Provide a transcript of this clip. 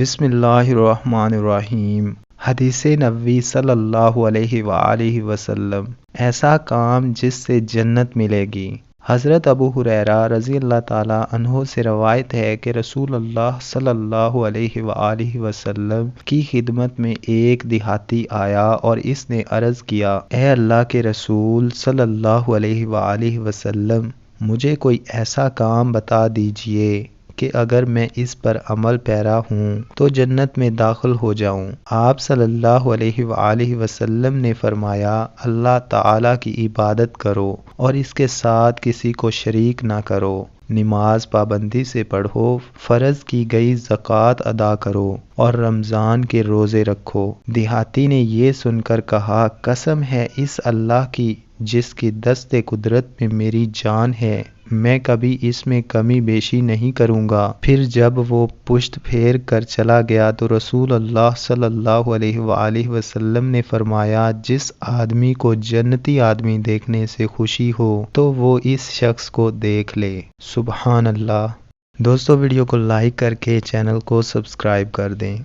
بسم اللہ الرحمن الرحیم۔ حدیث نبوی صلی اللہ علیہ وآلہ وسلم، ایسا کام جس سے جنت ملے گی۔ حضرت ابو ہریرہ رضی اللہ تعالیٰ عنہ سے روایت ہے کہ رسول اللہ صلی اللہ علیہ وآلہ وسلم کی خدمت میں ایک دیہاتی آیا اور اس نے عرض کیا، اے اللہ کے رسول صلی اللہ علیہ وآلہ وسلم، مجھے کوئی ایسا کام بتا دیجئے کہ اگر میں اس پر عمل پیرا ہوں تو جنت میں داخل ہو جاؤں۔ آپ صلی اللہ علیہ وآلہ وسلم نے فرمایا، اللہ تعالیٰ کی عبادت کرو اور اس کے ساتھ کسی کو شریک نہ کرو، نماز پابندی سے پڑھو، فرض کی گئی زکوٰۃ ادا کرو اور رمضان کے روزے رکھو۔ دیہاتی نے یہ سن کر کہا، قسم ہے اس اللہ کی جس کی دست قدرت میں میری جان ہے، میں کبھی اس میں کمی بیشی نہیں کروں گا۔ پھر جب وہ پشت پھیر کر چلا گیا تو رسول اللہ صلی اللہ علیہ وآلہ وسلم نے فرمایا، جس آدمی کو جنتی آدمی دیکھنے سے خوشی ہو تو وہ اس شخص کو دیکھ لے۔ سبحان اللہ۔ دوستو، ویڈیو کو لائک کر کے چینل کو سبسکرائب کر دیں۔